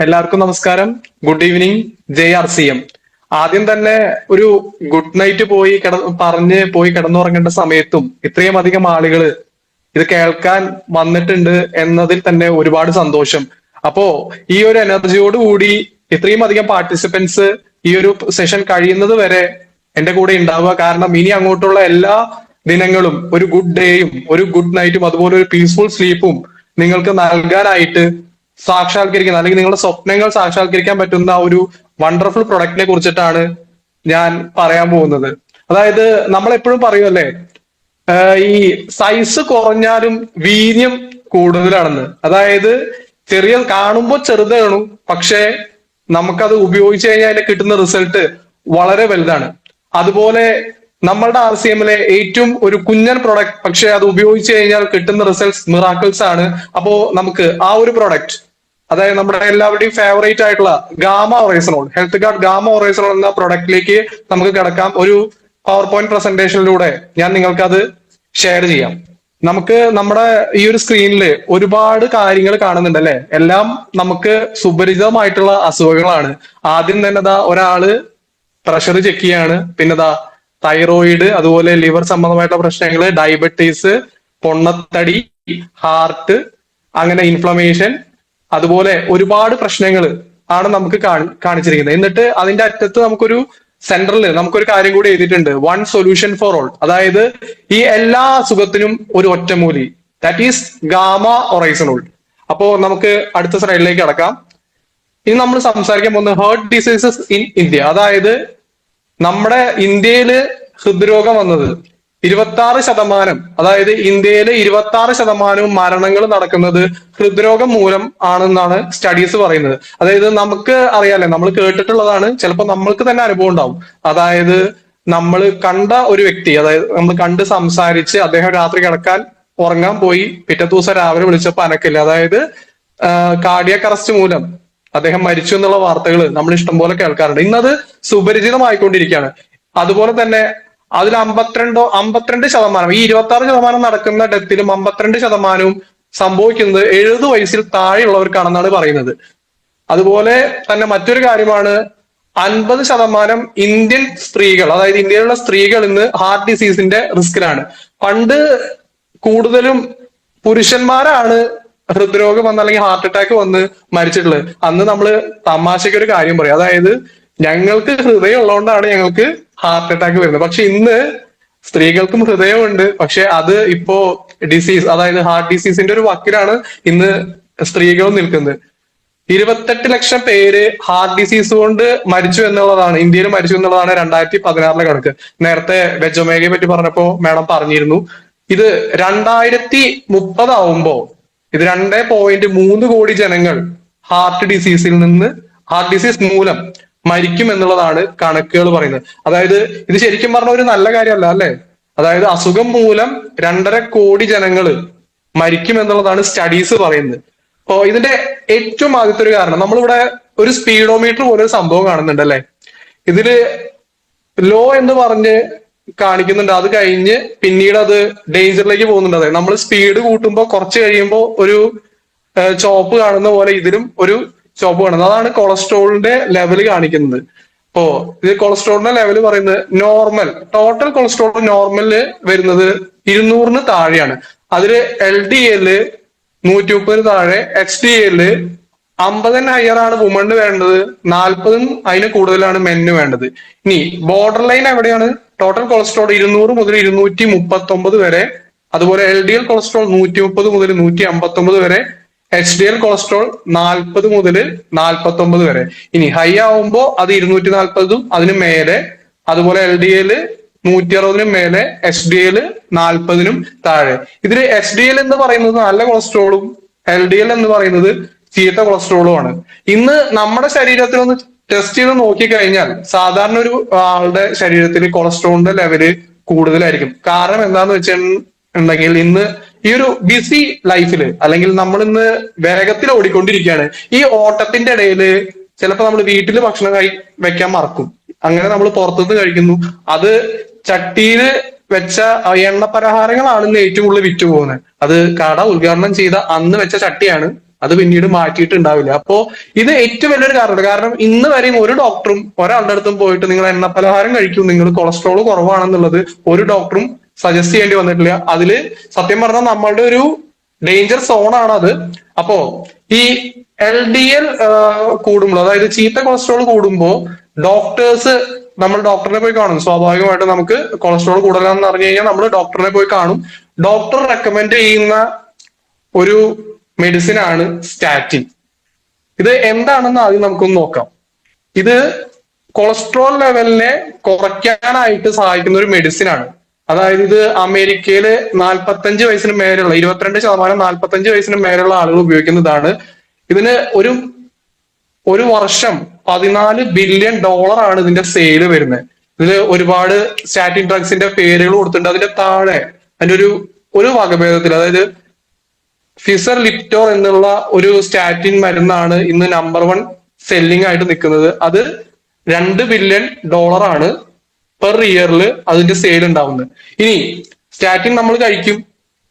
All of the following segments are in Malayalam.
എല്ലാവർക്കും നമസ്കാരം. Good evening. JRCM. ആദ്യം തന്നെ ഒരു ഗുഡ് നൈറ്റ് പറഞ്ഞ് പോയി കിടന്നുറങ്ങേണ്ട സമയത്തും ഇത്രയും അധികം ആളുകൾ ഇത് കേൾക്കാൻ വന്നിട്ടുണ്ട് എന്നതിൽ തന്നെ ഒരുപാട് സന്തോഷം. അപ്പോ ഈ ഒരു എനർജിയോട് കൂടി ഇത്രയും അധികം പാർട്ടിസിപ്പൻസ് ഈ ഒരു സെഷൻ കഴിയുന്നത് വരെ എന്റെ കൂടെ ഉണ്ടാവുക. കാരണം ഇനി അങ്ങോട്ടുള്ള എല്ലാ ദിനങ്ങളും ഒരു ഗുഡ് ഡേയും ഒരു ഗുഡ് നൈറ്റും അതുപോലെ ഒരു പീസ്ഫുൾ സ്ലീപ്പും നിങ്ങൾക്ക് നൽകാനായിട്ട് സാക്ഷാത്കരിക്കുന്ന അല്ലെങ്കിൽ നിങ്ങളുടെ സ്വപ്നങ്ങൾ സാക്ഷാത്കരിക്കാൻ പറ്റുന്ന ഒരു വണ്ടർഫുൾ പ്രൊഡക്റ്റിനെ കുറിച്ചിട്ടാണ് ഞാൻ പറയാൻ പോകുന്നത്. അതായത് നമ്മൾ എപ്പോഴും പറയുമല്ലേ, ഈ സൈസ് കുറഞ്ഞാലും വീര്യം കൂടുതലാണെന്ന്. അതായത് കാണുമ്പോൾ ചെറുതാണ്, പക്ഷെ നമുക്കത് ഉപയോഗിച്ച് കഴിഞ്ഞാൽ അതിന് കിട്ടുന്ന റിസൾട്ട് വളരെ വലുതാണ്. അതുപോലെ നമ്മളുടെ RCMലെ ഏറ്റവും ഒരു കുഞ്ഞൻ പ്രൊഡക്റ്റ്, പക്ഷെ അത് ഉപയോഗിച്ച് കഴിഞ്ഞാൽ കിട്ടുന്ന റിസൾട്ട്സ് മിറാക്കിൾസ് ആണ്. അപ്പോ നമുക്ക് ആ ഒരു പ്രൊഡക്റ്റ്, അതായത് നമ്മുടെ എല്ലാവരുടെയും ഫേവറേറ്റ് ആയിട്ടുള്ള gamma oryzanol, health guard gamma oryzanol എന്ന പ്രൊഡക്റ്റിലേക്ക് നമുക്ക് കിടക്കാം. ഒരു പവർ പോയിന്റ് പ്രസന്റേഷനിലൂടെ ഞാൻ നിങ്ങൾക്ക് അത് ഷെയർ ചെയ്യാം. നമുക്ക് നമ്മുടെ ഈ ഒരു സ്ക്രീനിൽ ഒരുപാട് കാര്യങ്ങൾ കാണുന്നുണ്ട് അല്ലെ. എല്ലാം നമുക്ക് സുപരിചിതമായിട്ടുള്ള അസുഖങ്ങളാണ്. ആദ്യം തന്നെ ഒരാള് പ്രഷർ ചെക്ക് ചെയ്യാണ്, പിന്നെ തൈറോയിഡ്, അതുപോലെ ലിവർ സംബന്ധമായിട്ടുള്ള പ്രശ്നങ്ങള്, ഡയബറ്റീസ്, പൊണ്ണത്തടി, ഹാർട്ട്, അങ്ങനെ ഇൻഫ്ലമേഷൻ, അതുപോലെ ഒരുപാട് പ്രശ്നങ്ങൾ ആണ് നമുക്ക് കാണിച്ചിരിക്കുന്നത്. എന്നിട്ട് അതിന്റെ അറ്റത്ത് നമുക്കൊരു സെന്ററിൽ നമുക്കൊരു കാര്യം കൂടി എഴുതിയിട്ടുണ്ട്, വൺ സൊല്യൂഷൻ ഫോർ ഓൾ. അതായത് ഈ എല്ലാ അസുഖത്തിനും ഒരു ഒറ്റമൂലി, ദാറ്റ് ഈസ് ഗാമ ഒറൈസനോൾ. അപ്പോ നമുക്ക് അടുത്ത സ്ലൈഡിലേക്ക് കടക്കാം. ഇനി നമ്മൾ സംസാരിക്കാൻ പോകുന്നത് ഹാർട്ട് ഡിസീസസ് ഇൻ ഇന്ത്യ. അതായത് നമ്മുടെ ഇന്ത്യയില് ഹൃദ്രോഗം വന്നത് 26%, അതായത് ഇന്ത്യയിലെ 26% മരണങ്ങൾ നടക്കുന്നത് ഹൃദ്രോഗം മൂലം ആണെന്നാണ് സ്റ്റഡീസ് പറയുന്നത്. അതായത് നമുക്ക് അറിയാലേ, നമ്മൾ കേട്ടിട്ടുള്ളതാണ്, ചിലപ്പോൾ നമ്മൾക്ക് തന്നെ അനുഭവം ഉണ്ടാവും. അതായത് നമ്മൾ കണ്ട ഒരു വ്യക്തി, അതായത് നമ്മൾ കണ്ട് സംസാരിച്ച് അദ്ദേഹം രാത്രി കിടക്കാൻ ഉറങ്ങാൻ പോയി, പിറ്റേ ദിവസം രാവിലെ വിളിച്ചപ്പോൾ അനക്കില്ല. അതായത് കാർഡിയാക് അറസ്റ്റ് മൂലം അദ്ദേഹം മരിച്ചു എന്നുള്ള വാർത്തകൾ നമ്മൾ ഇഷ്ടംപോലെ കേൾക്കാറുണ്ട്. ഇന്നത് സുപരിചിതമായിക്കൊണ്ടിരിക്കുകയാണ്. അതുപോലെ തന്നെ അതിൽ 52% ഈ 26% നടക്കുന്ന ഡെത്തിലും 52% സംഭവിക്കുന്നത് 70 വയസ്സിൽ താഴെയുള്ളവർക്കാണെന്നാണ് പറയുന്നത്. അതുപോലെ തന്നെ മറ്റൊരു കാര്യമാണ്, 50% ഇന്ത്യൻ സ്ത്രീകൾ, അതായത് ഇന്ത്യയിലുള്ള സ്ത്രീകൾ ഇന്ന് ഹാർട്ട് ഡിസീസിന്റെ റിസ്കിലാണ്. പണ്ട് കൂടുതലും പുരുഷന്മാരാണ് ഹൃദ്രോഗം വന്ന് അല്ലെങ്കിൽ ഹാർട്ട് അറ്റാക്ക് വന്ന് മരിച്ചിട്ടുള്ളത്. അന്ന് നമ്മള് തമാശയ്ക്ക് ഒരു കാര്യം പറയും, അതായത് ഞങ്ങൾക്ക് ഹൃദയം ഉള്ളതുകൊണ്ടാണ് ഞങ്ങൾക്ക് ഹാർട്ട് അറ്റാക്ക് വരുന്നത്. പക്ഷെ ഇന്ന് സ്ത്രീകൾക്കും ഹൃദയമുണ്ട്, പക്ഷെ അത് ഇപ്പോ ഡിസീസ്, അതായത് ഹാർട്ട് ഡിസീസിന്റെ ഒരു വക്കിലാണ് ഇന്ന് സ്ത്രീകളും നിൽക്കുന്നത്. 28 ലക്ഷം പേര് ഹാർട്ട് ഡിസീസ് കൊണ്ട് മരിച്ചു എന്നുള്ളതാണ്, ഇന്ത്യയിൽ മരിച്ചു എന്നുള്ളതാണ് 2016 കണക്ക്. നേരത്തെ വെജൊമേഗയെ പറ്റി പറഞ്ഞപ്പോ മാഡം പറഞ്ഞിരുന്നു. ഇത് 2030 ആവുമ്പോ ഇത് 2.3 കോടി ജനങ്ങൾ ഹാർട്ട് ഡിസീസ് മൂലം മരിക്കും എന്നുള്ളതാണ് കണക്കുകൾ പറയുന്നത്. അതായത് ഇത് ശരിക്കും പറഞ്ഞ ഒരു നല്ല കാര്യമല്ല അല്ലെ. അതായത് അസുഖം മൂലം 2.5 കോടി ജനങ്ങൾ മരിക്കും എന്നുള്ളതാണ് സ്റ്റഡീസ് പറയുന്നത്. അപ്പോ ഇതിന്റെ ഏറ്റവും ആദ്യത്തെ ഒരു കാരണം, നമ്മളിവിടെ ഒരു സ്പീഡോമീറ്റർ പോലെ ഒരു സംഭവം കാണുന്നുണ്ട് അല്ലെ. ഇതില് ലോ എന്ന് പറഞ്ഞ് കാണിക്കുന്നുണ്ട്, അത് കഴിഞ്ഞ് പിന്നീട് അത് ഡേഞ്ചറിലേക്ക് പോകുന്നുണ്ട്. അതായത് നമ്മൾ സ്പീഡ് കൂട്ടുമ്പോൾ കുറച്ച് കഴിയുമ്പോൾ ഒരു ചോപ്പ് കാണുന്ന പോലെ ഇതിലും ഒരു ചോപ്പ് കാണുന്നത്, അതാണ് കൊളസ്ട്രോളിന്റെ ലെവൽ കാണിക്കുന്നത്. അപ്പോ ഇത് കൊളസ്ട്രോളിന്റെ ലെവൽ പറയുന്നത് നോർമൽ, ടോട്ടൽ കൊളസ്ട്രോൾ നോർമലില് വരുന്നത് 200 താഴെയാണ്. അതില് LDL 130 താഴെ, HDL 50 ഹയർ ആണ് വുമണ് വേണ്ടത്, 40 അതിന് കൂടുതലാണ് മെന്ന് വേണ്ടത്. ഇനി ബോർഡർ ലൈൻ എവിടെയാണ്? ടോട്ടൽ കൊളസ്ട്രോൾ 200 മുതൽ 239 വരെ, അതുപോലെ LDL കൊളസ്ട്രോൾ 130 മുതൽ 159 വരെ, HDL കൊളസ്ട്രോൾ 40 മുതൽ 49 വരെ. ഇനി ഹൈ ആവുമ്പോ അത് 240 അതിന് മേലെ, അതുപോലെ LDL 160 മേലെ, HDL 40 താഴെ. ഇതിൽ HDL എന്ന് പറയുന്നത് നല്ല കൊളസ്ട്രോളും LDL എന്ന് പറയുന്നത് ചീത്ത കൊളസ്ട്രോളും ആണ്. ഇന്ന് നമ്മുടെ ശരീരത്തിൽ ഒന്ന് ടെസ്റ്റ് ചെയ്ത് നോക്കിക്കഴിഞ്ഞാൽ സാധാരണ ഒരു ആളുടെ ശരീരത്തിൽ കൊളസ്ട്രോളിന്റെ ലെവല് കൂടുതലായിരിക്കും. കാരണം എന്താന്ന് വെച്ചിട്ടുണ്ടെങ്കിൽ ഇന്ന് ഈ ഒരു ബിസി ലൈഫില്, അല്ലെങ്കിൽ നമ്മൾ ഇന്ന് വേഗത്തിൽ ഓടിക്കൊണ്ടിരിക്കുകയാണ്. ഈ ഓട്ടത്തിന്റെ ഇടയില് ചിലപ്പോൾ നമ്മൾ വീട്ടിൽ ഭക്ഷണം വെക്കാൻ മറക്കും, അങ്ങനെ നമ്മൾ പുറത്തുനിന്ന് കഴിക്കുന്നു. അത് ചട്ടിയില് വെച്ച എണ്ണ പലഹാരങ്ങളാണ് ഇന്ന് ഏറ്റവും കൂടുതൽ വിറ്റുപോകുന്നത്. അത് കട ഉദ്ഘാടനം ചെയ്ത അന്ന് വെച്ച ചട്ടിയാണ് അത് പിന്നീട് മാറ്റിയിട്ടുണ്ടാവില്ല. അപ്പോ ഇത് ഏറ്റവും വലിയൊരു കാരണമാണ്. കാരണം ഇന്ന് വരെയും ഒരു ഡോക്ടറും ഒരാളുടെ അടുത്തും പോയിട്ട് നിങ്ങൾ എണ്ണ പലഹാരം കഴിക്കും, നിങ്ങൾ കൊളസ്ട്രോൾ കുറവാണെന്നുള്ളത് ഒരു ഡോക്ടറും സജസ്റ്റ് ചെയ്യേണ്ടി വന്നിട്ടില്ല. അതില് സത്യം പറഞ്ഞാൽ നമ്മളുടെ ഒരു ഡേഞ്ചർ സോൺ ആണ് അത്. അപ്പോ ഈ LDL കൂടുമ്പോൾ, അതായത് ചീത്ത കൊളസ്ട്രോൾ കൂടുമ്പോൾ ഡോക്ടേഴ്സ്, നമ്മൾ ഡോക്ടറിനെ പോയി കാണും. സ്വാഭാവികമായിട്ട് നമുക്ക് കൊളസ്ട്രോൾ കൂടുതലാണെന്ന് അറിഞ്ഞു കഴിഞ്ഞാൽ നമ്മൾ ഡോക്ടറിനെ പോയി കാണും. ഡോക്ടർ റെക്കമെൻഡ് ചെയ്യുന്ന ഒരു മെഡിസിൻ ആണ് സ്റ്റാറ്റിൻ. ഇത് എന്താണെന്ന് ആദ്യം നമുക്കൊന്ന് നോക്കാം. ഇത് കൊളസ്ട്രോൾ ലെവലിനെ കുറയ്ക്കാനായിട്ട് സഹായിക്കുന്ന ഒരു മെഡിസിൻ ആണ്. അതായത് ഇത് അമേരിക്കയില് 45 വയസ്സിന് മേലുള്ള 22% 45 വയസ്സിന് മേലുള്ള ആളുകൾ ഉപയോഗിക്കുന്നതാണ്. ഇതിന് ഒരു വർഷം $14 ബില്യൺ ആണ് ഇതിന്റെ സെയില് വരുന്നത്. ഇതില് ഒരുപാട് സ്റ്റാറ്റിൻ ഡ്രഗ്സിന്റെ പേരുകൾ കൊടുത്തിട്ടുണ്ട്. അതിന്റെ താഴെ അതിന്റെ ഒരു വകഭേദത്തിൽ, അതായത് ഫിസർ ലിപ്റ്റോർ എന്നുള്ള ഒരു സ്റ്റാറ്റിൻ മരുന്നാണ് ഇന്ന് നമ്പർ 1 സെല്ലിംഗ് ആയിട്ട് നിൽക്കുന്നത്. അത് $2 ബില്യൺ ആണ് പെർ ഇയറിൽ അതിന്റെ സെയിൽ ഉണ്ടാവുന്നത്. ഇനി സ്റ്റാറ്റിൻ നമ്മൾ കഴിക്കും.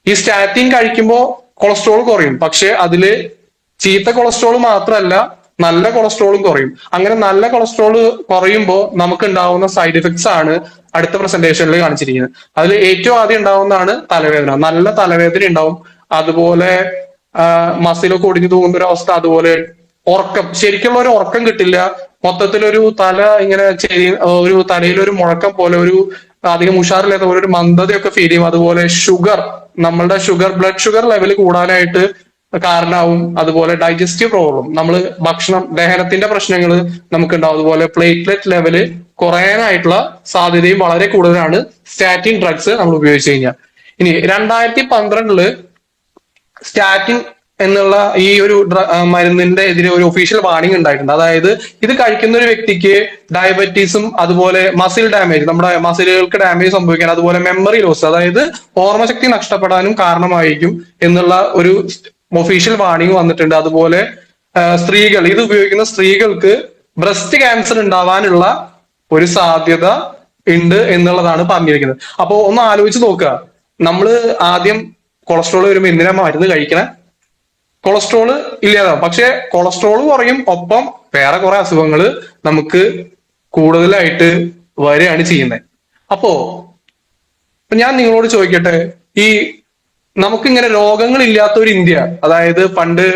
ഈ സ്റ്റാറ്റിൻ കഴിക്കുമ്പോൾ കൊളസ്ട്രോൾ കുറയും. പക്ഷെ അതില് ചീത്ത കൊളസ്ട്രോൾ മാത്രമല്ല, നല്ല കൊളസ്ട്രോളും കുറയും. അങ്ങനെ നല്ല കൊളസ്ട്രോൾ കുറയുമ്പോൾ നമുക്ക് ഉണ്ടാവുന്ന സൈഡ് ഇഫക്ട്സ് ആണ് അടുത്ത പ്രസന്റേഷനിൽ കാണിച്ചിരിക്കുന്നത്. അതിൽ ഏറ്റവും ആദ്യം ഉണ്ടാവുന്നതാണ് തലവേദന. നല്ല തലവേദന ഉണ്ടാവും. അതുപോലെ മസിലൊക്കെ ഒടിഞ്ഞു തൂങ്ങുന്ന ഒരു അവസ്ഥ. അതുപോലെ ഉറക്കം, ശരിക്കുള്ള ഒരു ഉറക്കം കിട്ടില്ല. മൊത്തത്തിലൊരു തല ഇങ്ങനെ ഒരു തലയിൽ ഒരു മുഴക്കം പോലെ, ഒരു അധികം ഉഷാറില്ലാത്ത പോലെ ഒരു മന്ദതയൊക്കെ ഫീൽ ചെയ്യും. അതുപോലെ നമ്മളുടെ ബ്ലഡ് ഷുഗർ ലെവൽ കൂടാനായിട്ട് കാരണമാവും. അതുപോലെ ഡൈജസ്റ്റീവ് പ്രോബ്ലം, നമ്മൾ ദഹനത്തിന്റെ പ്രശ്നങ്ങൾ നമുക്ക് ഉണ്ടാവും. അതുപോലെ പ്ലേറ്റ്ലെറ്റ് ലെവല് കുറയാനായിട്ടുള്ള സാധ്യതയും വളരെ കൂടുതലാണ് സ്റ്റാറ്റിൻ ഡ്രഗ്സ് നമ്മൾ ഉപയോഗിച്ച് കഴിഞ്ഞാൽ. ഇനി 2012 സ്റ്റാറ്റിൻ എന്നുള്ള ഈ ഒരു മരുന്നിന്റെ എതിരെ ഒരു ഒഫീഷ്യൽ വാർണിംഗ് ഉണ്ടായിട്ടുണ്ട്. അതായത് ഇത് കഴിക്കുന്ന ഒരു വ്യക്തിക്ക് ഡയബറ്റീസും അതുപോലെ മസിൽ ഡാമേജ്, നമ്മുടെ മസിലുകൾക്ക് ഡാമേജ് സംഭവിക്കാൻ, അതുപോലെ മെമ്മറി ലോസ്, അതായത് ഓർമ്മശക്തി നഷ്ടപ്പെടാനും കാരണമായിരിക്കും എന്നുള്ള ഒരു ഒഫീഷ്യൽ വാർണിംഗ് വന്നിട്ടുണ്ട്. അതുപോലെ ഇത് ഉപയോഗിക്കുന്ന സ്ത്രീകൾക്ക് ബ്രസ്റ്റ് ക്യാൻസർ ഉണ്ടാവാനുള്ള ഒരു സാധ്യത ഉണ്ട് എന്നുള്ളതാണ് പറഞ്ഞിരിക്കുന്നത്. അപ്പോ ഒന്ന് ആലോചിച്ച് നോക്കുക, നമ്മള് ആദ്യം കൊളസ്ട്രോൾ വരുമ്പോൾ എന്തിനാ മരുന്ന് കഴിക്കണേ? കൊളസ്ട്രോൾ ഇല്ലാതാവും. പക്ഷെ കൊളസ്ട്രോൾ കുറയും, ഒപ്പം വേറെ കുറെ അസുഖങ്ങൾ നമുക്ക് കൂടുതലായിട്ട് വരികയാണ് ചെയ്യുന്നത്. അപ്പോ ഞാൻ നിങ്ങളോട് ചോദിക്കട്ടെ, ഈ നമുക്കിങ്ങനെ രോഗങ്ങളില്ലാത്ത ഒരു ഇന്ത്യ, അതായത് പണ്ട്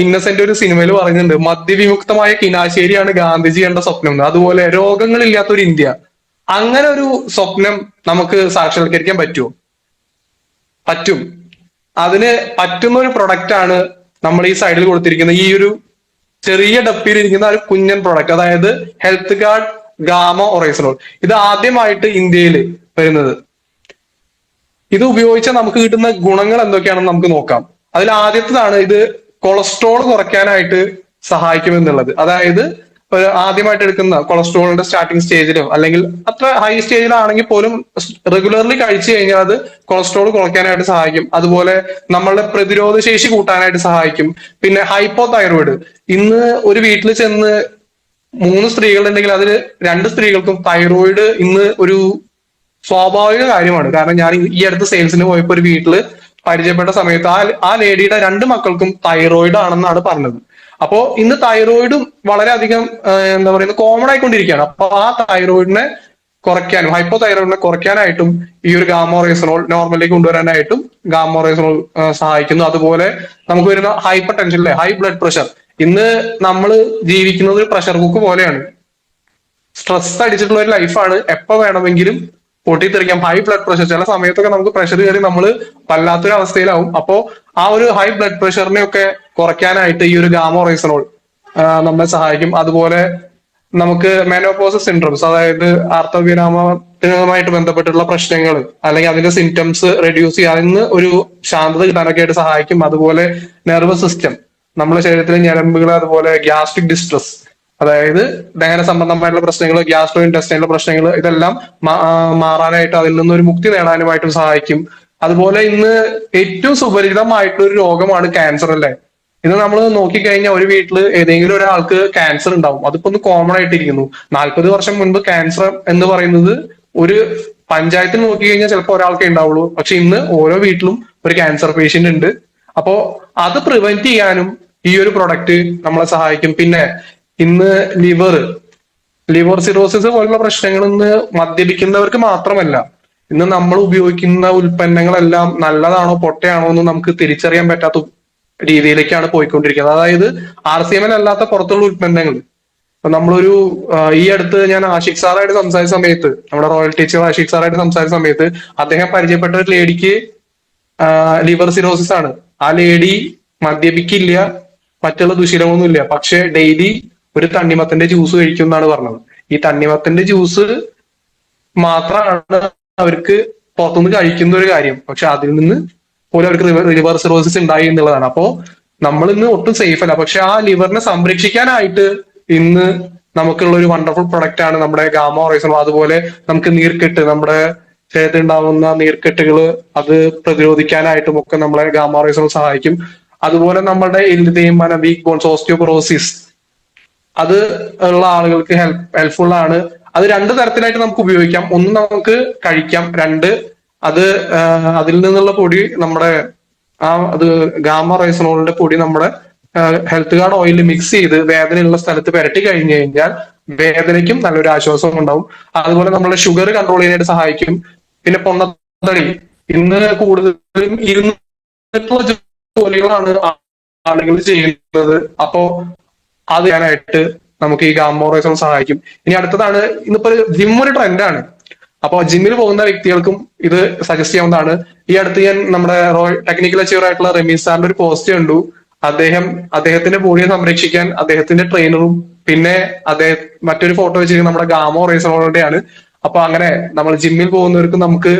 ഇന്നസെന്റ് ഒരു സിനിമയിൽ പറയുന്നുണ്ട്, മദ്യവിമുക്തമായ കിനാശേരിയാണ് ഗാന്ധിജി കണ്ട സ്വപ്നം എന്ന്. അതുപോലെ രോഗങ്ങളില്ലാത്ത ഒരു ഇന്ത്യ, അങ്ങനെ ഒരു സ്വപ്നം നമുക്ക് സാക്ഷാത്കരിക്കാൻ പറ്റുമോ? പറ്റും. അതിന് പറ്റുന്ന ഒരു പ്രൊഡക്റ്റ് ആണ് നമ്മൾ ഈ സൈഡിൽ കൊടുത്തിരിക്കുന്ന ഈ ഒരു ചെറിയ ഡപ്പിയിലിരിക്കുന്ന ഒരു കുഞ്ഞൻ പ്രൊഡക്റ്റ്, അതായത് ഹെൽത്ത് ഗാർഡ് ഗാമ ഒറൈസനോൾ. ഇത് ആദ്യമായിട്ട് ഇന്ത്യയിൽ വരുന്നത്. ഇത് ഉപയോഗിച്ചാൽ നമുക്ക് കിട്ടുന്ന ഗുണങ്ങൾ എന്തൊക്കെയാണെന്ന് നമുക്ക് നോക്കാം. അതിൽ ആദ്യത്തേതാണ് ഇത് കൊളസ്ട്രോൾ കുറയ്ക്കാനായിട്ട് സഹായിക്കുമെന്നുള്ളത്. അതായത് ആദ്യമായിട്ട് എടുക്കുന്ന കൊളസ്ട്രോളിന്റെ സ്റ്റാർട്ടിങ് സ്റ്റേജിലോ അല്ലെങ്കിൽ അത്ര ഹൈ സ്റ്റേജിലാണെങ്കിൽ പോലും റെഗുലർലി കഴിച്ചു കഴിഞ്ഞാൽ അത് കൊളസ്ട്രോൾ കുറയ്ക്കാനായിട്ട് സഹായിക്കും. അതുപോലെ നമ്മളുടെ പ്രതിരോധ ശേഷി കൂട്ടാനായിട്ട് സഹായിക്കും. പിന്നെ ഹൈപ്പോ തൈറോയിഡ്, ഇന്ന് ഒരു വീട്ടിൽ ചെന്ന് 3 സ്ത്രീകളുണ്ടെങ്കിൽ അതിൽ 2 സ്ത്രീകൾക്കും തൈറോയിഡ് ഇന്ന് ഒരു സ്വാഭാവിക കാര്യമാണ്. കാരണം ഞാൻ ഈ അടുത്ത് സെയിൽസിന് പോയപ്പോൾ ഒരു വീട്ടില് പരിചയപ്പെട്ട സമയത്ത് ആ ലേഡിയുടെ 2 മക്കൾക്കും തൈറോയിഡ് ആണെന്നാണ് പറഞ്ഞത്. അപ്പോ ഇന്ന് തൈറോയിഡും വളരെയധികം എന്താ പറയുന്നത് കോമൺ ആയിക്കൊണ്ടിരിക്കുകയാണ്. അപ്പൊ ആ തൈറോയിഡിനെ കുറയ്ക്കാനും ഹൈപ്പോ തൈറോയിഡിനെ കുറയ്ക്കാനായിട്ടും ഈ ഒരു ഗാമോറേസനോൾ നോർമലിലേക്ക് കൊണ്ടുവരാനായിട്ടും ഗാമോറേസനോൾ സഹായിക്കുന്നു. അതുപോലെ നമുക്ക് വരുന്ന ഹൈപ്പർ ടെൻഷൻ, അല്ലെ, ഹൈ ബ്ലഡ് പ്രഷർ. ഇന്ന് നമ്മൾ ജീവിക്കുന്നത് ഒരു പ്രഷർ കുക്ക് പോലെയാണ്. സ്ട്രെസ് അടിച്ചിട്ടുള്ള ഒരു ലൈഫാണ്. എപ്പോ വേണമെങ്കിലും പൊട്ടിത്തെറിക്കാം. ഹൈ ബ്ലഡ് പ്രഷർ, ചില സമയത്തൊക്കെ നമുക്ക് പ്രഷർ കയറി നമ്മൾ വല്ലാത്തൊരു അവസ്ഥയിലാവും. അപ്പോ ആ ഒരു ഹൈ ബ്ലഡ് പ്രഷറിനെ ഒക്കെ കുറയ്ക്കാനായിട്ട് ഈ ഒരു ഗാമോറൈസനോൾ നമ്മളെ സഹായിക്കും. അതുപോലെ നമുക്ക് മെനോപോസ് സിൻഡ്രോംസ്, അതായത് ആർത്തവവിരാമമായിട്ട് ബന്ധപ്പെട്ടുള്ള പ്രശ്നങ്ങൾ അല്ലെങ്കിൽ അതിന്റെ സിംറ്റംസ് റെഡ്യൂസ് ചെയ്യാൻ ഒരു ശാന്തത കിട്ടാനൊക്കെ ആയിട്ട് സഹായിക്കും. അതുപോലെ നെർവസ് സിസ്റ്റം, നമ്മുടെ ശരീരത്തിലെ ഞരമ്പുകൾ, അതുപോലെ ഗ്യാസ്ട്രിക് ഡിസ്ട്രസ്, അതായത് ദഹന സംബന്ധമായിട്ടുള്ള പ്രശ്നങ്ങൾ, ഗ്യാസ്ട്രോ ഇൻറ്റസ്റ്റൈനൽ പ്രശ്നങ്ങൾ, ഇതെല്ലാം മാറാനായിട്ട് അതിൽ നിന്ന് ഒരു മുക്തി നേടാനുമായിട്ടും സഹായിക്കും. അതുപോലെ ഇന്ന് ഏറ്റവും സുപരിചിതമായിട്ടുള്ള ഒരു രോഗമാണ് ക്യാൻസർ, അല്ലേ? ഇന്ന് നമ്മൾ നോക്കിക്കഴിഞ്ഞാൽ ഒരു വീട്ടിൽ ഏതെങ്കിലും ഒരാൾക്ക് ക്യാൻസർ ഉണ്ടാവും. അതിപ്പോ ഒന്ന് കോമൺ ആയിട്ടിരിക്കുന്നു. 40 വർഷം മുൻപ് ക്യാൻസർ എന്ന് പറയുന്നത് ഒരു പഞ്ചായത്തിൽ നോക്കിക്കഴിഞ്ഞാൽ ചിലപ്പോൾ ഒരാൾക്കേ ഉണ്ടാവുള്ളൂ. പക്ഷെ ഇന്ന് ഓരോ വീട്ടിലും ഒരു ക്യാൻസർ പേഷ്യന്റ് ഉണ്ട്. അപ്പോ അത് പ്രിവെന്റ് ചെയ്യാനും ഈ ഒരു പ്രൊഡക്റ്റ് നമ്മളെ സഹായിക്കും. പിന്നെ ഇന്ന് ലിവർ സിറോസിസ് പോലുള്ള പ്രശ്നങ്ങൾ ഇന്ന് മദ്യപിക്കുന്നവർക്ക് മാത്രമല്ല, ഇന്ന് നമ്മൾ ഉപയോഗിക്കുന്ന ഉൽപ്പന്നങ്ങളെല്ലാം നല്ലതാണോ പൊട്ടയാണോ എന്ന് നമുക്ക് തിരിച്ചറിയാൻ പറ്റാത്ത രീതിയിലേക്കാണ് പോയിക്കൊണ്ടിരിക്കുന്നത്. അതായത് RCML അല്ലാത്ത പുറത്തുള്ള ഉൽപ്പന്നങ്ങൾ. ഇപ്പൊ നമ്മളൊരു ഈ അടുത്ത് ഞാൻ ആഷിഖ് സാറായിട്ട് സംസാരിച്ച സമയത്ത്, നമ്മുടെ റോയൽ ടീച്ചർ ആഷിഖ് സാറായിട്ട് സംസാരിച്ച സമയത്ത് അദ്ദേഹം പരിചയപ്പെട്ട ഒരു ലേഡിക്ക് ലിവർ സിറോസിസ് ആണ്. ആ ലേഡി മദ്യപിക്കില്ല, മറ്റുള്ള ദുശീലങ്ങളൊന്നുമില്ല, പക്ഷെ ഡെയിലി ഒരു തണ്ണിമത്തന്റെ ജ്യൂസ് കഴിക്കും എന്നാണ് പറഞ്ഞത്. ഈ തണ്ണിമത്തന്റെ ജ്യൂസ് മാത്രമാണ് അവർക്ക് പുറത്തുനിന്ന് കഴിക്കുന്ന ഒരു കാര്യം, പക്ഷെ അതിൽ നിന്ന് പോലും അവർക്ക് ലിവർ സിറോസിസ് ഉണ്ടായി എന്നുള്ളതാണ്. അപ്പോ നമ്മൾ ഇന്ന് ഒട്ടും സേഫ് അല്ല. പക്ഷെ ആ ലിവറിനെ സംരക്ഷിക്കാനായിട്ട് ഇന്ന് നമുക്കുള്ള ഒരു വണ്ടർഫുൾ പ്രൊഡക്റ്റ് ആണ് നമ്മുടെ ഗാമ റൈസർ. അതുപോലെ നമുക്ക് നീർക്കെട്ട്, നമ്മുടെ ശരീരത്തിൽ ഉണ്ടാവുന്ന നീർക്കെട്ടുകൾ അത് പ്രതിരോധിക്കാനായിട്ടും ഒക്കെ നമ്മളെ ഗാമ റൈസർ സഹായിക്കും. അതുപോലെ നമ്മുടെ എല്ല് തേയ്മാനം, വീക്ക് ബോൺസ്, ഓസ്റ്റിയോപൊറോസിസ് അത് ഉള്ള ആളുകൾക്ക് ഹെൽപ്ഫുൾ ആണ്. അത് രണ്ട് തരത്തിലായിട്ട് നമുക്ക് ഉപയോഗിക്കാം. ഒന്ന് നമുക്ക് കഴിക്കാം, രണ്ട് അത് അതിൽ നിന്നുള്ള പൊടി നമ്മുടെ അത് ഗാമ റൈസനോളിന്റെ പൊടി നമ്മുടെ ഹെൽത്ത് ഗാർഡ് ഓയിലിൽ മിക്സ് ചെയ്ത് വേദനയുള്ള സ്ഥലത്ത് പുരട്ടി കഴിഞ്ഞു കഴിഞ്ഞാൽ വേദനയ്ക്കും നല്ലൊരു ആശ്വാസം ഉണ്ടാവും. അതുപോലെ നമ്മുടെ ഷുഗർ കൺട്രോൾ ചെയ്യാനായിട്ട് സഹായിക്കും. പിന്നെ പൊണ്ണത്തടി, ഇന്ന് കൂടുതലും ഇരുന്നിട്ടുള്ള ജോലികളാണ് ആളുകൾ ചെയ്യുന്നത്. അപ്പോ അത് ചെയ്യാനായിട്ട് നമുക്ക് ഈ ഗാമോറൈസൺ സഹായിക്കും. ഇനി അടുത്തതാണ്, ഇന്നിപ്പോ ജിം ഒരു ട്രെൻഡാണ്. അപ്പൊ ജിമ്മിൽ പോകുന്ന വ്യക്തികൾക്കും ഇത് സജസ്റ്റ് ചെയ്യാവുന്നതാണ്. ഈ അടുത്ത് ഞാൻ നമ്മുടെ ടെക്നിക്കൽ അച്ചീവർ ആയിട്ടുള്ള റമീസ് സാറിന്റെ ഒരു പോസ്റ്റ് കണ്ടു. അദ്ദേഹത്തിന്റെ ബോഡിയെ സംരക്ഷിക്കാൻ അദ്ദേഹത്തിന്റെ ട്രെയിനറും പിന്നെ മറ്റൊരു ഫോട്ടോ വെച്ചിരിക്കുന്നത് നമ്മുടെ ഗാമോ റൈസറോളുടെയാണ്. അപ്പൊ അങ്ങനെ നമ്മൾ ജിമ്മിൽ പോകുന്നവർക്ക് നമുക്ക്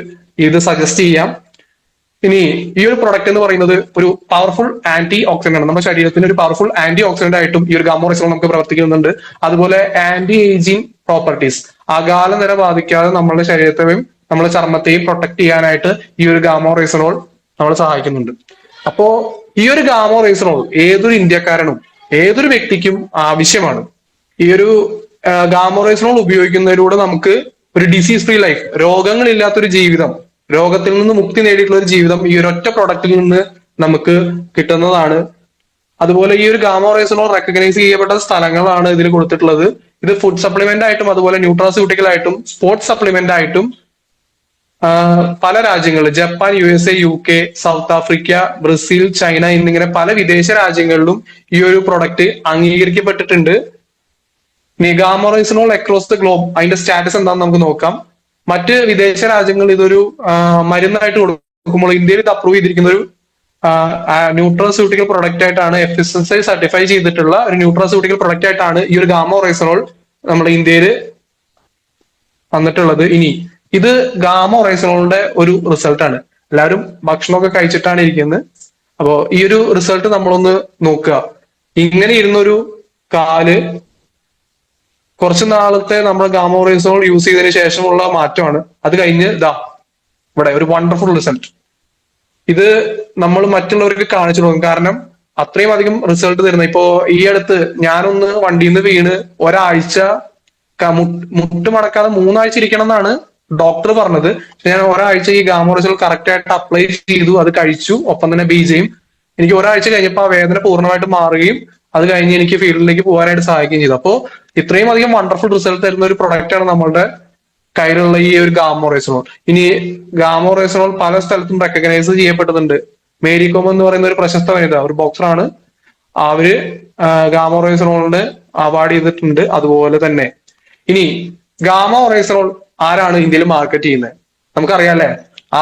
ഇത് സജസ്റ്റ് ചെയ്യാം. ഇനി ഈ ഒരു പ്രൊഡക്റ്റ് എന്ന് പറയുന്നത് ഒരു പവർഫുൾ ആന്റി ഓക്സിഡന്റ് ആണ്. നമ്മുടെ ശരീരത്തിന് ഒരു പവർഫുൾ ആന്റി ഓക്സിഡന്റ് ആയിട്ടും ഈ ഒരു ഗാമോറൈസോൾ നമുക്ക് പ്രവർത്തിക്കുന്നുണ്ട്. അതുപോലെ ആന്റി ഏജിങ് പ്രോപ്പർട്ടീസ്, അകാല നിര ബാധിക്കാതെ നമ്മുടെ ശരീരത്തെയും നമ്മുടെ ചർമ്മത്തെയും പ്രൊട്ടക്ട് ചെയ്യാനായിട്ട് ഈ ഒരു ഗാമോറൈസോൾ നമ്മളെ സഹായിക്കുന്നുണ്ട്. അപ്പോ ഈ ഒരു ഗാമോറൈസോൾ ഏതൊരു ഇന്ത്യക്കാരനും ഏതൊരു വ്യക്തിക്കും ആവശ്യമാണ്. ഈ ഒരു ഗാമോറൈസോൾ ഉപയോഗിക്കുന്നതിലൂടെ നമുക്ക് ഒരു ഡിസീസ് ഫ്രീ ലൈഫ്, രോഗങ്ങളില്ലാത്തൊരു ജീവിതം, രോഗത്തിൽ നിന്ന് മുക്തി നേടിയിട്ടുള്ള ഒരു ജീവിതം ഈ ഒരു ഒറ്റ പ്രൊഡക്റ്റിൽ നിന്ന് നമുക്ക് കിട്ടുന്നതാണ്. അതുപോലെ ഈ ഒരു ഗാമോറൈസോൾ റെക്കഗ്നൈസ് ചെയ്യപ്പെട്ട സ്ഥലങ്ങളാണ് ഇതിൽ കൊടുത്തിട്ടുള്ളത്. ഇത് ഫുഡ് സപ്ലിമെന്റ് ആയിട്ടും അതുപോലെ ന്യൂട്രാസ്യൂട്ടിക്കൽ ആയിട്ടും സ്പോർട്സ് സപ്ലിമെന്റ് ആയിട്ടും പല രാജ്യങ്ങളിൽ Japan, USA, UK, south Africa, Brazil, China എന്നിങ്ങനെ പല വിദേശ രാജ്യങ്ങളിലും ഈ ഒരു പ്രൊഡക്റ്റ് അംഗീകരിക്കപ്പെട്ടിട്ടുണ്ട്. ഗാമോറൈസോൾ അക്രോസ് ദ ഗ്ലോബ്, അതിന്റെ സ്റ്റാറ്റസ് എന്താണെന്ന് നമുക്ക് നോക്കാം. മറ്റ് വിദേശ രാജ്യങ്ങളിൽ ഇതൊരു മരുന്നായിട്ട് കൊടുക്കുമ്പോൾ ഇന്ത്യയിൽ ഇത് അപ്രൂവ് ചെയ്തിരിക്കുന്ന ഒരു ന്യൂട്രാസ്യൂട്ടിക്കൽ പ്രൊഡക്റ്റ് ആയിട്ടാണ്. FSSAI സർട്ടിഫൈ ചെയ്തിട്ടുള്ള ഒരു ന്യൂട്രാസ്യൂട്ടിക്കൽ പ്രൊഡക്റ്റ് ആയിട്ടാണ് ഈ ഒരു ഗാമോറൈസോൾ നമ്മുടെ ഇന്ത്യയിൽ വന്നിട്ടുള്ളത്. ഇനി ഇത് ഗാമോറൈസോളിന്റെ ഒരു റിസൾട്ട് ആണ്. എല്ലാവരും ഭക്ഷണമൊക്കെ കഴിച്ചിട്ടാണ് ഇരിക്കുന്നത്. അപ്പോ ഈ ഒരു റിസൾട്ട് നമ്മളൊന്ന് നോക്കുക. ഇങ്ങനെ ഇരുന്നൊരു കാല് കുറച്ച് നാളത്തെ നമ്മൾ ഗാമോറൈസോൾ യൂസ് ചെയ്തതിനു ശേഷമുള്ള മാറ്റമാണ്. അത് കഴിഞ്ഞ് ഇവിടെ ഒരു വണ്ടർഫുൾ റിസൾട്ട്. ഇത് നമ്മൾ മറ്റുള്ളവർക്ക് കാണിച്ചു കൊടുക്കും. കാരണം അത്രയും അധികം റിസൾട്ട് തരുന്നത്. ഇപ്പോ ഈ അടുത്ത് ഞാനൊന്ന് വണ്ടിയിൽ നിന്ന് വീണ് ഒരാഴ്ച മുട്ട് മടക്കാതെ 3 ആഴ്ച ഇരിക്കണം എന്നാണ് ഡോക്ടർ പറഞ്ഞത്. പക്ഷെ ഞാൻ ഒരാഴ്ച ഈ ഗാമോറൈസോൾ കറക്റ്റ് ആയിട്ട് അപ്ലൈ ചെയ്തു, അത് കഴിച്ചു, ഒപ്പം തന്നെ ബീജയും. എനിക്ക് ഒരാഴ്ച കഴിഞ്ഞപ്പോൾ ആ വേദന പൂർണ്ണമായിട്ട് മാറുകയും അത് കഴിഞ്ഞ് എനിക്ക് ഫീൽഡിലേക്ക് പോകാനായിട്ട് സഹായിക്കുകയും ചെയ്തു. അപ്പോ ഇത്രയും അധികം വണ്ടർഫുൾ റിസൾട്ട് തരുന്ന ഒരു പ്രൊഡക്റ്റ് ആണ് നമ്മളുടെ കയ്യിലുള്ള ഈ ഒരു ഗാമോറൈസോൾ. ഇനി ഗാമോറൈസോൾ പല സ്ഥലത്തും റെക്കഗ്നൈസ് ചെയ്യപ്പെടുന്നുണ്ട്. മേരി കോം എന്ന് പറയുന്ന ഒരു പ്രശസ്ത വനിത, ഒരു ബോക്സറാണ്. അവര് ഗാമോറൈസോളിന് അവാർഡ് ചെയ്തിട്ടുണ്ട്. അതുപോലെ തന്നെ ഇനി ഗാമോറൈസോൾ ആരാണ് ഇന്ത്യയിൽ മാർക്കറ്റ് ചെയ്യുന്നത്? നമുക്കറിയാം അല്ലെ,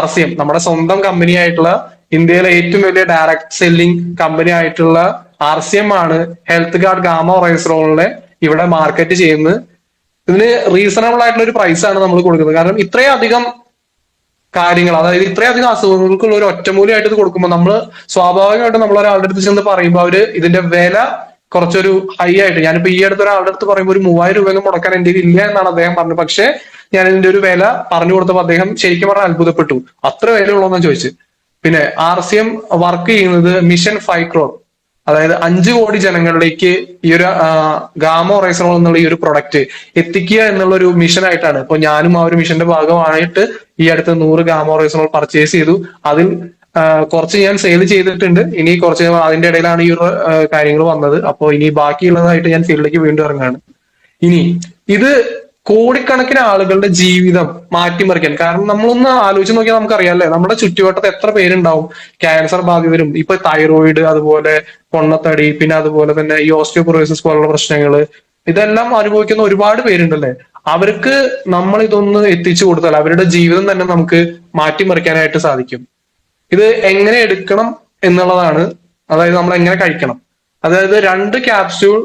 RCM, നമ്മുടെ സ്വന്തം കമ്പനി ആയിട്ടുള്ള ഇന്ത്യയിലെ ഏറ്റവും വലിയ ഡയറക്ട് സെല്ലിംഗ് കമ്പനി ആയിട്ടുള്ള RCM ആണ് ഹെൽത്ത് ഗാർഡ് ഗാമോറൈസോളിനെ ഇവിടെ മാർക്കറ്റ് ചെയ്യുന്നത്. ഇതിന് റീസണബിൾ ആയിട്ടുള്ള ഒരു പ്രൈസ് ആണ് നമ്മൾ കൊടുക്കുന്നത്. കാരണം ഇത്രയും അധികം കാര്യങ്ങൾ, അതായത് ഇത്രയധികം അസുഖങ്ങൾക്കുള്ള ഒരു ഒറ്റമൂലിയായിട്ട് ഇത് കൊടുക്കുമ്പോൾ നമ്മൾ സ്വാഭാവികമായിട്ടും നമ്മൾ ഒരാളുടെ അടുത്ത് ചെന്ന് പറയുമ്പോൾ അവര് ഇതിന്റെ വില കുറച്ചൊരു ഹൈ ആയിട്ട്, ഞാനിപ്പോ ഈ അടുത്ത് ഒരാളുടെ അടുത്ത് പറയുമ്പോൾ ഒരു 3000 രൂപ മുടക്കാൻ എന്റെ ഇല്ല എന്നാണ് അദ്ദേഹം പറഞ്ഞത്. പക്ഷെ ഞാൻ ഇതിന്റെ ഒരു വില പറഞ്ഞു കൊടുത്തപ്പോൾ അദ്ദേഹം ശരിക്കും പറഞ്ഞാൽ അത്ഭുതപ്പെട്ടു. അത്ര വില ഉള്ളൂന്ന് ചോദിച്ചു. പിന്നെ RCM വർക്ക് ചെയ്യുന്നത് മിഷൻ 5 crore, അതായത് 5 കോടി ജനങ്ങളിലേക്ക് ഈ ഒരു ഗാമോറൈസോൾ എന്നുള്ള ഈ ഒരു പ്രൊഡക്റ്റ് എത്തിക്കുക എന്നുള്ള ഒരു മിഷൻ ആയിട്ടാണ്. ഇപ്പൊ ഞാനും ആ ഒരു മിഷന്റെ ഭാഗമായിട്ട് ഈ അടുത്ത് 100 ഗാമോറൈസോൾ പർച്ചേസ് ചെയ്തു. അതിൽ കുറച്ച് ഞാൻ സെയിൽ ചെയ്തിട്ടുണ്ട്. ഇനി കുറച്ച് അതിന്റെ ഇടയിലാണ് ഈ ഒരു കാര്യങ്ങൾ വന്നത്. അപ്പോൾ ഇനി ബാക്കിയുള്ളതായിട്ട് ഞാൻ ഫീൽഡിലേക്ക് വീണ്ടും ഇറങ്ങാണ്. ഇനി ഇത് കോടിക്കണക്കിന് ആളുകളുടെ ജീവിതം മാറ്റിമറിക്കാൻ, കാരണം നമ്മളൊന്ന് ആലോചിച്ച് നോക്കിയാൽ നമുക്കറിയാം നമ്മുടെ ചുറ്റുവട്ടത്ത് എത്ര പേരുണ്ടാവും ക്യാൻസർ ബാധിതരും, ഇപ്പൊ തൈറോയിഡ്, അതുപോലെ പൊണ്ണത്തടി, പിന്നെ അതുപോലെ തന്നെ ഈ ഓസ്റ്റിയോപൊറോസിസ് പോലുള്ള പ്രശ്നങ്ങള്, ഇതെല്ലാം അനുഭവിക്കുന്ന ഒരുപാട് പേരുണ്ടല്ലേ. അവർക്ക് നമ്മൾ ഇതൊന്ന് എത്തിച്ചു കൊടുത്താൽ അവരുടെ ജീവിതം തന്നെ നമുക്ക് മാറ്റിമറിക്കാനായിട്ട് സാധിക്കും. ഇത് എങ്ങനെ എടുക്കണം എന്നുള്ളതാണ്, അതായത് നമ്മൾ എങ്ങനെ കഴിക്കണം. അതായത് 2 ക്യാപ്സ്യൂൾ,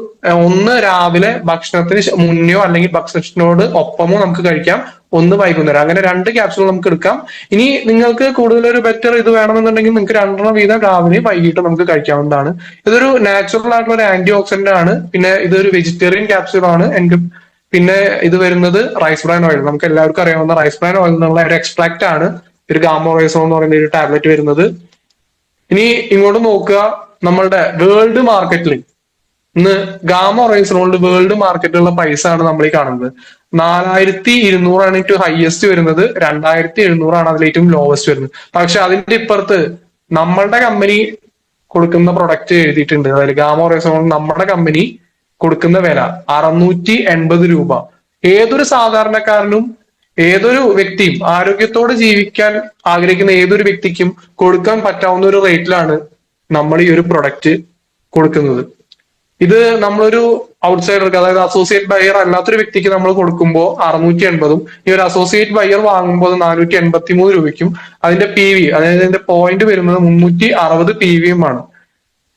ഒന്ന് രാവിലെ ഭക്ഷണത്തിന് മുന്നെയോ അല്ലെങ്കിൽ ഭക്ഷണത്തിനോട് ഒപ്പമോ നമുക്ക് കഴിക്കാം, ഒന്ന് വൈകുന്നേരം, അങ്ങനെ 2 ക്യാപ്സ്യൂൾ നമുക്ക് എടുക്കാം. ഇനി നിങ്ങൾക്ക് കൂടുതൽ ഒരു ബെറ്റർ ഇത് വേണമെന്നുണ്ടെങ്കിൽ നിങ്ങൾക്ക് 2 വീതം രാവിലെയും വൈകിട്ട് നമുക്ക് കഴിക്കാവുന്നതാണ്. ഇതൊരു നാച്ചുറൽ ആയിട്ടുള്ള ഒരു ആന്റി ഓക്സിഡന്റ് ആണ്. പിന്നെ ഇതൊരു വെജിറ്റേറിയൻ ക്യാപ്സ്യൂൾ ആണ്. പിന്നെ ഇത് വരുന്നത് റൈസ് ബ്രാൻ ഓയിൽ, നമുക്ക് എല്ലാവർക്കും അറിയാവുന്ന റൈസ് ബ്രാൻ ഓയിൽ എന്നുള്ള ഒരു എക്സ്ട്രാക്ട് ആണ് ഒരു ഗാമോറൈസോൺ എന്ന് പറയുന്ന ഒരു ടാബ്ലറ്റ് വരുന്നത്. ഇനി ഇങ്ങോട്ട് നോക്കുക, നമ്മളുടെ വേൾഡ് മാർക്കറ്റിൽ ഇന്ന് ഗാമോറൈസോണിന്റെ വേൾഡ് മാർക്കറ്റിലുള്ള പ്രൈസ് ആണ് നമ്മൾ ഈ കാണുന്നത്. 4200 ഏറ്റവും ഹയസ്റ്റ് വരുന്നത്, 2700 അതിൽ ഏറ്റവും ലോവസ്റ്റ് വരുന്നത്. പക്ഷെ അതിന്റെ ഇപ്പുറത്ത് നമ്മളുടെ കമ്പനി കൊടുക്കുന്ന പ്രൊഡക്റ്റ് എഴുതിയിട്ടുണ്ട്, അതായത് ഗാമോറൈസോൺ നമ്മുടെ കമ്പനി കൊടുക്കുന്ന വില 680 രൂപ. ഏതൊരു സാധാരണക്കാരനും ഏതൊരു വ്യക്തിയും ആരോഗ്യത്തോടെ ജീവിക്കാൻ ആഗ്രഹിക്കുന്ന ഏതൊരു വ്യക്തിക്കും കൊടുക്കാൻ പറ്റാവുന്ന ഒരു റേറ്റിലാണ് നമ്മൾ ഈ ഒരു പ്രൊഡക്റ്റ് കൊടുക്കുന്നത്. ഇത് നമ്മളൊരു ഔട്ട്സൈഡർക്ക്, അതായത് അസോസിയേറ്റ് ബയർ അല്ലാത്തൊരു വ്യക്തിക്ക് നമ്മൾ കൊടുക്കുമ്പോൾ 680, ഈ ഒരു അസോസിയേറ്റ് ബയർ വാങ്ങുമ്പോൾ 483 രൂപയ്ക്കും. അതിന്റെ PV, അതായത് അതിന്റെ പോയിന്റ് വരുന്നത് 360 PV-യുമാണ്.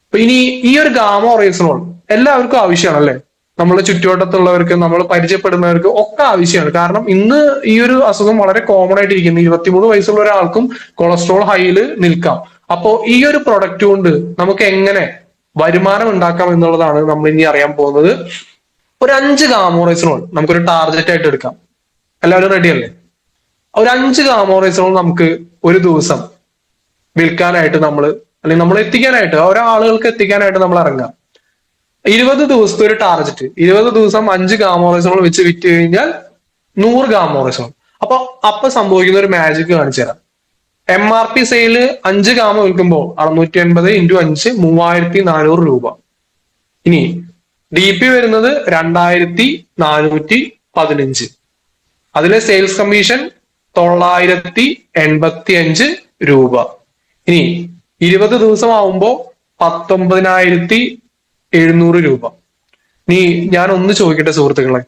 അപ്പൊ ഇനി ഈ ഒരു ഗാമോറൈസോൾ എല്ലാവർക്കും ആവശ്യമാണ് അല്ലെ. നമ്മളെ ചുറ്റുവട്ടത്തുള്ളവർക്ക്, നമ്മൾ പരിചയപ്പെടുന്നവർക്ക് ഒക്കെ ആവശ്യമാണ്. കാരണം ഇന്ന് ഈ ഒരു അസുഖം വളരെ കോമൺ ആയിട്ടിരിക്കുന്നു. 23 വയസ്സുള്ള ഒരാൾക്കും കൊളസ്ട്രോൾ ഹൈയിൽ നിൽക്കാം. അപ്പോ ഈ ഒരു പ്രൊഡക്റ്റ് കൊണ്ട് നമുക്ക് എങ്ങനെ വരുമാനം ഉണ്ടാക്കാം എന്നുള്ളതാണ് നമ്മൾ ഇനി അറിയാൻ പോകുന്നത്. ഒരു 5 ഗാമോറൈസോൾ നമുക്കൊരു ടാർഗറ്റ് ആയിട്ട് എടുക്കാം. എല്ലാവരും റെഡി അല്ലേ? ഒരു 5 ഗാമോറൈസോൾ നമുക്ക് ഒരു ദിവസം വിൽക്കാനായിട്ട് അല്ലെങ്കിൽ നമ്മൾ എത്തിക്കാനായിട്ട്, ഒരാളുകൾക്ക് എത്തിക്കാനായിട്ട് നമ്മൾ ഇറങ്ങാം. 20 ദിവസത്തെ ഒരു ടാർഗറ്റ്, 20 ദിവസം 5 ഗാമോറൈസോൾ വെച്ച് വിറ്റ് കഴിഞ്ഞാൽ 100 ഗാമോറൈസോൾ. അപ്പൊ സംഭവിക്കുന്ന ഒരു മാജിക് കാണിച്ചു തരാം. MRP സെയില് 5 ഗാമ വിൽക്കുമ്പോൾ 680 × 5 3400 രൂപ. ഇനി DP വരുന്നത് 2415. അതിലെ സെയിൽസ് കമ്മീഷൻ 985 രൂപ. ഇനി 20 ദിവസം ആവുമ്പോ 19,700 രൂപ. നീ ഞാൻ ഒന്ന് ചോദിക്കട്ടെ സുഹൃത്തുക്കളെ,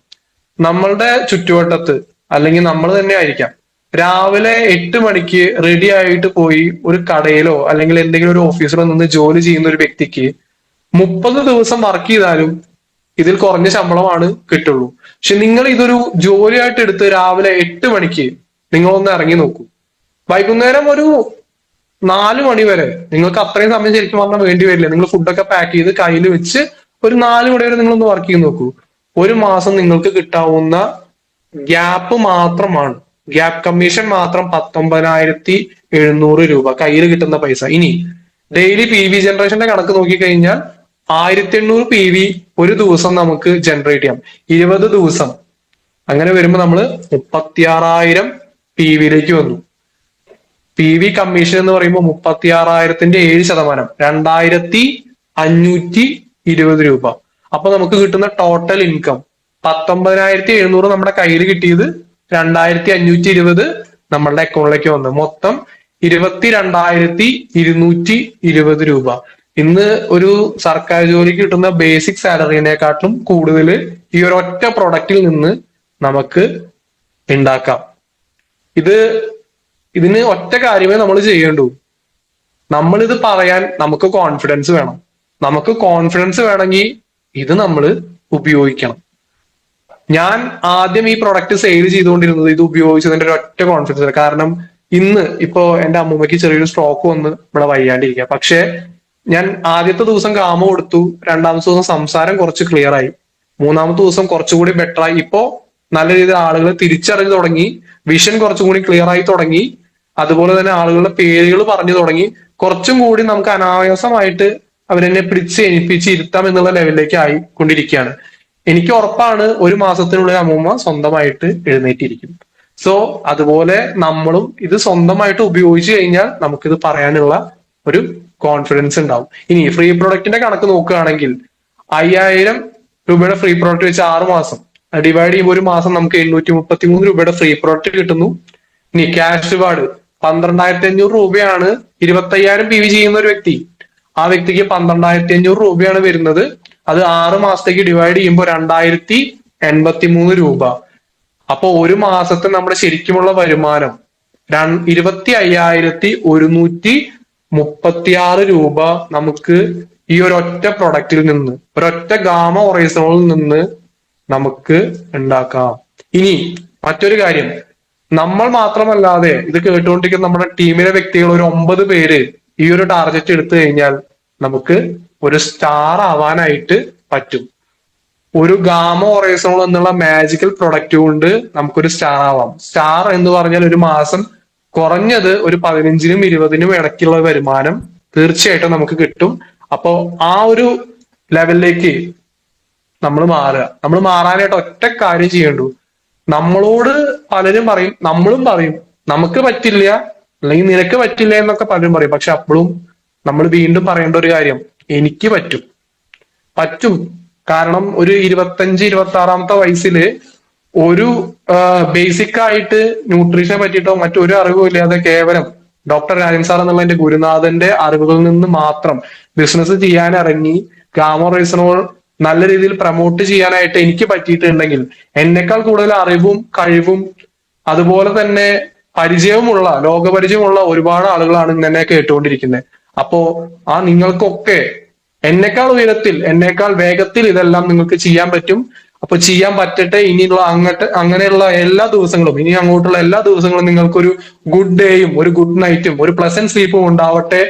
നമ്മളുടെ ചുറ്റുവട്ടത്ത് അല്ലെങ്കിൽ നമ്മൾ തന്നെ ആയിരിക്കാം, രാവിലെ 8 മണിക്ക് റെഡി ആയിട്ട് പോയി ഒരു കടയിലോ അല്ലെങ്കിൽ എന്തെങ്കിലും ഒരു ഓഫീസിലോ നിന്ന് ജോലി ചെയ്യുന്ന ഒരു വ്യക്തിക്ക് 30 ദിവസം വർക്ക് ചെയ്താലും ഇതിൽ കുറഞ്ഞ ശമ്പളമാണ് കിട്ടുള്ളൂ. പക്ഷെ നിങ്ങൾ ഇതൊരു ജോലിയായിട്ട് എടുത്ത് രാവിലെ 8 മണിക്ക് നിങ്ങളൊന്ന് ഇറങ്ങി നോക്കൂ. വൈകുന്നേരം ഒരു 4 മണി വരെ നിങ്ങൾക്ക് അത്രയും സമയം ശരിക്കും പറഞ്ഞാൽ വേണ്ടി വരില്ല. നിങ്ങൾ ഫുഡൊക്കെ പാക്ക് ചെയ്ത് കയ്യിൽ വെച്ച് ഒരു 4 മണി വരെ നിങ്ങളൊന്ന് വർക്ക് ചെയ്ത് നോക്കൂ. ഒരു മാസം നിങ്ങൾക്ക് കിട്ടാവുന്ന ഗ്യാപ്പ് മാത്രമാണ്, ഗ്യാപ്പ് കമ്മീഷൻ മാത്രം 19,700 രൂപ കയ്യിൽ കിട്ടുന്ന പൈസ. ഇനി ഡെയിലി PV ജനറേഷന്റെ കണക്ക് നോക്കിക്കഴിഞ്ഞാൽ 1800 PV ഒരു ദിവസം നമുക്ക് ജനറേറ്റ് ചെയ്യാം. 20 ദിവസം അങ്ങനെ വരുമ്പോൾ നമ്മൾ 36,000 PV-യിലേക്ക് വന്നു. PV കമ്മീഷൻ എന്ന് പറയുമ്പോൾ 36,000-ന്റെ 7%, 2,520 രൂപ. അപ്പൊ നമുക്ക് കിട്ടുന്ന ടോട്ടൽ ഇൻകം 19,700 നമ്മുടെ കയ്യിൽ കിട്ടിയത്, 2,520 നമ്മളുടെ അക്കൗണ്ടിലേക്ക് വന്നു. മൊത്തം 22,220 രൂപ. ഇന്ന് ഒരു സർക്കാർ ജോലിക്ക് കിട്ടുന്ന ബേസിക് സാലറിനെക്കാട്ടും കൂടുതൽ ഈ ഒരു ഒറ്റ പ്രൊഡക്റ്റിൽ നിന്ന് നമുക്ക് ഉണ്ടാക്കാം. ഇതിന് ഒറ്റ കാര്യമേ നമ്മൾ ചെയ്യേണ്ടൂ. നമ്മളിത് പറയാൻ നമുക്ക് കോൺഫിഡൻസ് വേണം. നമുക്ക് കോൺഫിഡൻസ് വേണമെങ്കിൽ ഇത് നമ്മൾ ഉപയോഗിക്കണം. ഞാൻ ആദ്യം ഈ പ്രൊഡക്റ്റ് സെയിൽ ചെയ്തുകൊണ്ടിരുന്നത് ഇത് ഉപയോഗിച്ചതിന്റെ ഒരു ഒറ്റ കോൺഫിഡൻസ്. കാരണം ഇന്ന് ഇപ്പോ എന്റെ അമ്മൂമ്മയ്ക്ക് ചെറിയൊരു സ്ട്രോക്ക് വന്ന് ഇവിടെ വയ്യാണ്ടിരിക്കുക. പക്ഷെ ഞാൻ ആദ്യത്തെ ദിവസം ഗാമ കൊടുത്തു, 2ാമത്തെ ദിവസം സംസാരം കുറച്ച് ക്ലിയർ ആയി, 3ാമത്തെ ദിവസം കുറച്ചുകൂടി ബെറ്റർ ആയി. ഇപ്പോ നല്ല രീതിയിൽ ആളുകൾ തിരിച്ചറിഞ്ഞു തുടങ്ങി, വിഷൻ കുറച്ചും കൂടി ക്ലിയർ ആയി തുടങ്ങി. അതുപോലെ തന്നെ ആളുകളുടെ പേരുകൾ പറഞ്ഞു തുടങ്ങി. കുറച്ചും കൂടി നമുക്ക് അനായാസമായിട്ട് അവരെന്നെ പിടിച്ച് എനിപ്പിച്ച് ഇരുത്താം എന്നുള്ള ലെവലിലേക്ക് ആയിക്കൊണ്ടിരിക്കുകയാണ്. എനിക്ക് ഉറപ്പാണ് ഒരു മാസത്തിനുള്ളിൽ അമ്മൂമ്മ സ്വന്തമായിട്ട് എഴുന്നേറ്റിരിക്കും. സോ അതുപോലെ നമ്മളും ഇത് സ്വന്തമായിട്ട് ഉപയോഗിച്ചു കഴിഞ്ഞാൽ നമുക്കിത് പറയാനുള്ള ഒരു കോൺഫിഡൻസ് ഉണ്ടാവും. ഇനി ഫ്രീ പ്രൊഡക്റ്റിന്റെ കണക്ക് നോക്കുകയാണെങ്കിൽ 5000 രൂപയുടെ ഫ്രീ പ്രൊഡക്റ്റ് വെച്ച് 6 മാസം ഡിവൈഡ് ചെയ്യുമ്പോൾ ഒരു മാസം നമുക്ക് 733 രൂപയുടെ ഫ്രീ പ്രൊഡക്റ്റ് കിട്ടുന്നു. ഇനി ക്യാഷ് റിവാർഡ് 12,500 രൂപയാണ്. 25,000 PV ചെയ്യുന്ന ഒരു വ്യക്തി, ആ വ്യക്തിക്ക് 12,500 രൂപയാണ് വരുന്നത്. അത് 6 മാസത്തേക്ക് ഡിവൈഡ് ചെയ്യുമ്പോൾ 2083 രൂപ. അപ്പൊ ഒരു മാസത്തെ നമ്മുടെ ശരിക്കുമുള്ള വരുമാനം 25,136 രൂപ നമുക്ക് ഈ ഒരൊറ്റ പ്രൊഡക്റ്റിൽ നിന്ന്, ഒരൊറ്റ ഗാമ ഒറൈസണോളിൽ നിന്ന് നമുക്ക് ഉണ്ടാക്കാം. ഇനി മറ്റൊരു കാര്യം, നമ്മൾ മാത്രമല്ലാതെ ഇത് കേട്ടുകൊണ്ടിരിക്കുന്ന നമ്മുടെ ടീമിലെ വ്യക്തികൾ ഒരു 9 പേര് ഈ ഒരു ടാർഗറ്റ് എടുത്തു കഴിഞ്ഞാൽ നമുക്ക് ഒരു സ്റ്റാർ ആവാനായിട്ട് പറ്റും. ഒരു ഗാമ ഒറൈസണോൾ എന്നുള്ള മാജിക്കൽ പ്രൊഡക്റ്റ് കൊണ്ട് നമുക്കൊരു സ്റ്റാർ ആവാം. സ്റ്റാർ എന്ന് പറഞ്ഞാൽ ഒരു മാസം കുറഞ്ഞത് ഒരു 15-നും 20-നും ഇടയ്ക്കുള്ള വരുമാനം തീർച്ചയായിട്ടും നമുക്ക് കിട്ടും. അപ്പോ ആ ഒരു ലെവലിലേക്ക് നമ്മൾ മാറുക. നമ്മൾ മാറാനായിട്ട് ഒറ്റ കാര്യം ചെയ്യണ്ടു. നമ്മളോട് പലരും പറയും, നമ്മളും പറയും നമുക്ക് പറ്റില്ല, അല്ലെങ്കിൽ നിനക്ക് പറ്റില്ല എന്നൊക്കെ പലരും പറയും. പക്ഷെ അപ്പോഴും നമ്മൾ വീണ്ടും പറയേണ്ട ഒരു കാര്യം, എനിക്ക് പറ്റും. പറ്റും. കാരണം ഒരു 25-26 വയസ്സില് ഒരു ബേസിക് ആയിട്ട് ന്യൂട്രീഷനെ പറ്റിയിട്ടോ മറ്റൊരു അറിവും ഇല്ലാതെ കേവലം ഡോക്ടർ രാജൻ സാർ എന്നുള്ള എന്റെ ഗുരുനാഥന്റെ അറിവുകളിൽ നിന്ന് മാത്രം ബിസിനസ് ചെയ്യാൻ ഇറങ്ങി ഗാമ റൈസണോൾ നല്ല രീതിയിൽ പ്രൊമോട്ട് ചെയ്യാനായിട്ട് എനിക്ക് പറ്റിയിട്ടുണ്ടെങ്കിൽ, എന്നെക്കാൾ കൂടുതൽ അറിവും കഴിവും അതുപോലെ തന്നെ പരിചയവുമുള്ള, ലോകപരിചയമുള്ള ഒരുപാട് ആളുകളാണ് ഇങ്ങനെ കേട്ടുകൊണ്ടിരിക്കുന്നത്. അപ്പോ ആ നിങ്ങൾക്കൊക്കെ എന്നെക്കാൾ ഉയരത്തിൽ, എന്നെക്കാൾ വേഗത്തിൽ ഇതെല്ലാം നിങ്ങൾക്ക് ചെയ്യാൻ പറ്റും. അപ്പൊ ചെയ്യാൻ പറ്റട്ടെ. ഇനിയുള്ള അങ്ങനെയുള്ള എല്ലാ ദിവസങ്ങളും, ഇനി അങ്ങോട്ടുള്ള എല്ലാ ദിവസങ്ങളും നിങ്ങൾക്കൊരു ഗുഡ് ഡേയും ഒരു ഗുഡ് നൈറ്റും ഒരു പ്ലസന്റ് സ്ലീപ്പും ഉണ്ടാവട്ടെ.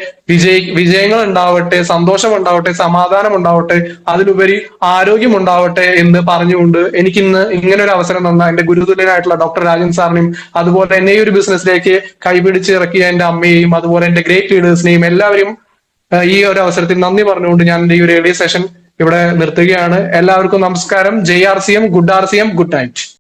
വിജയങ്ങൾ ഉണ്ടാവട്ടെ, സന്തോഷം ഉണ്ടാവട്ടെ, സമാധാനം ഉണ്ടാവട്ടെ, അതിലുപരി ആരോഗ്യം ഉണ്ടാവട്ടെ എന്ന് പറഞ്ഞുകൊണ്ട് എനിക്കിന്ന് ഇങ്ങനെ ഒരു അവസരം തന്ന എന്റെ ഗുരുതുല്യനായിട്ടുള്ള ഡോക്ടർ രാജൻ സാറിനെയും അതുപോലെ എന്നെ ഈ ഒരു ബിസിനസ്സിലേക്ക് കൈപിടിച്ച് ഇറക്കിയ എന്റെ അമ്മയെയും അതുപോലെ എന്റെ ഗ്രേറ്റ് ലീഡേഴ്സിനെയും എല്ലാവരും ഈ ഒരു അവസരത്തിൽ നന്ദി പറഞ്ഞുകൊണ്ട് ഞാൻ ഈ ഒരു എളിയ സെഷൻ ഇവിടെ നിർത്തുകയാണ്. എല്ലാവർക്കും നമസ്കാരം. JRCM, good RCM, good night.